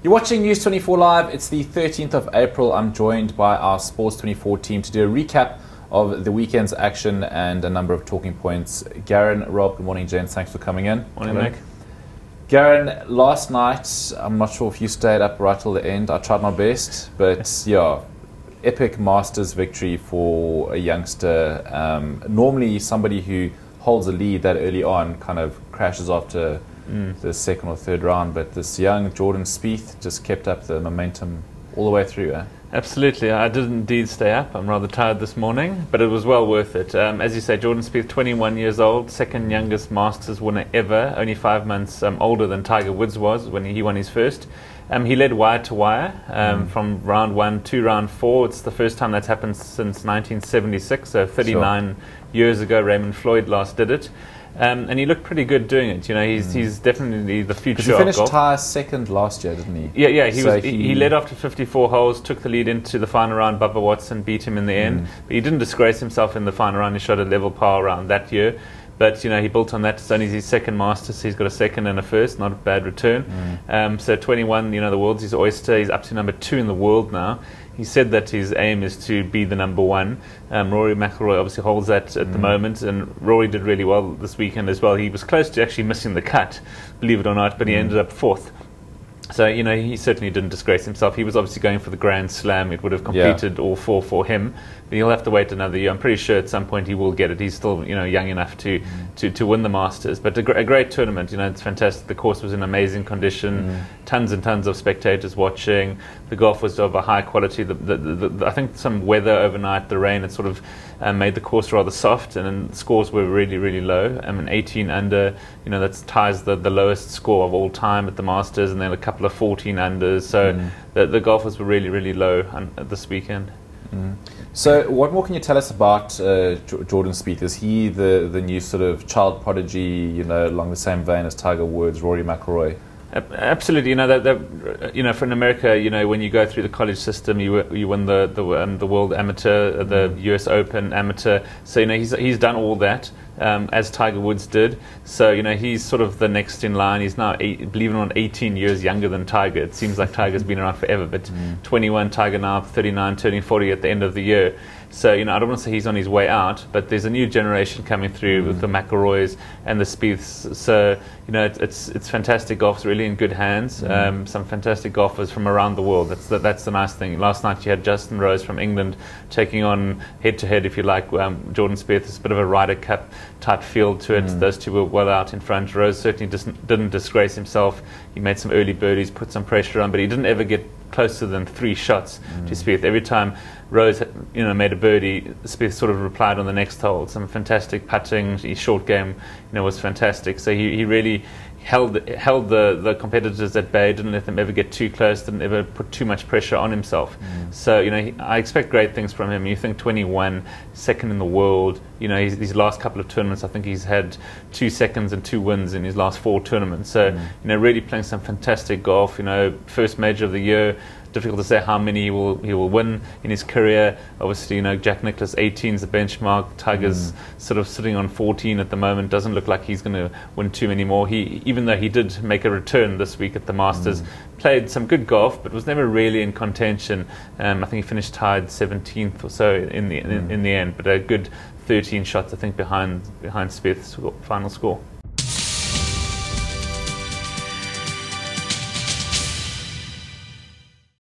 You're watching News 24 Live. It's the 13th of April. I'm joined by our Sports 24 team to do a recap of the weekend's action and a number of talking points. Garen, Rob, good morning, gents. Thanks for coming in. Morning, Nick. Garen, last night, I'm not sure if you stayed up right till the end. I tried my best, but yeah, epic Masters victory for a youngster. Normally, somebody who holds a lead that early on kind of crashes after the second or third round, but this young Jordan Spieth just kept up the momentum all the way through. Absolutely. I did indeed stay up. I'm rather tired this morning, but it was well worth it. As you say, Jordan Spieth, 21 years old, second youngest Masters winner ever, only 5 months older than Tiger Woods was when he won his first. He led wire to wire from round 1 to round 4. It's the first time that's happened since 1976, so 39 years ago. Raymond Floyd last did it. And he looked pretty good doing it. You know, he's definitely the future of golf. He finished tie second last year, didn't he? Yeah. He led after 54 holes, took the lead into the final round. Bubba Watson beat him in the end, but he didn't disgrace himself in the final round. He shot a level par round that year. But, you know, he built on that. It's only his second Masters. So he's got a second and a first. Not a bad return. So 21, you know, the world's his oyster. He's up to number 2 in the world now. He said that his aim is to be the number 1. Rory McIlroy obviously holds that at the moment. And Rory did really well this weekend as well. He was close to actually missing the cut, believe it or not, but he ended up 4th. So, you know, he certainly didn't disgrace himself. He was obviously going for the Grand Slam. It would have completed all 4 for him. But he'll have to wait another year. I'm pretty sure at some point he will get it. He's still, you know, young enough to win the Masters. But a great tournament. You know, it's fantastic. The course was in amazing condition. Tons and tons of spectators watching. The golf was of a high quality. I think some weather overnight, the rain, had sort of made the course rather soft. And then the scores were really, really low. 18 under, you know, that ties the lowest score of all time at the Masters. And then a couple of 14 unders. So the golfers were really, really low this weekend. So what more can you tell us about Jordan Spieth? Is he the new sort of child prodigy, you know, along the same vein as Tiger Woods, Rory McIlroy? Absolutely. You know, you know, for in America, you know, when you go through the college system, you win the world amateur, the US Open amateur. So, you know, he's done all that. As Tiger Woods did. So, you know, he's sort of the next in line. He's now, believe it or not, 18 years younger than Tiger. It seems like Tiger's been around forever, but 21, Tiger now 39, turning 40 at the end of the year. So, you know, I don't want to say he's on his way out, but there's a new generation coming through with the McIlroys and the Spieths. So, you know, it's fantastic golf. It's really in good hands. Some fantastic golfers from around the world. That's the nice thing. Last night you had Justin Rose from England taking on head-to-head, if you like, Jordan Spieth. It's a bit of a Ryder Cup type feel to it. Those two were well out in front. Rose certainly didn't disgrace himself. He made some early birdies, put some pressure on, but he didn't ever get closer than 3 shots to Spieth. Every time Rose, you know, made a birdie, Spieth sort of replied on the next hole. Some fantastic putting. His short game, you know, was fantastic. So he really held the competitors at bay. Didn't let them ever get too close. Didn't ever put too much pressure on himself. So, you know, I expect great things from him. You think 21, second in the world. You know, these last couple of tournaments, I think he's had 2 seconds and 2 wins in his last 4 tournaments. So, you know, really playing some fantastic golf. You know, first major of the year. Difficult to say how many he will win in his career. Obviously, you know, Jack Nicklaus 18 is the benchmark. Tiger's sort of sitting on 14 at the moment. Doesn't look like he's going to win too many more. Even though he did make a return this week at the Masters, played some good golf, but was never really in contention. I think he finished tied 17th or so in the end, but a good 13 shots, I think, behind Spieth's final score.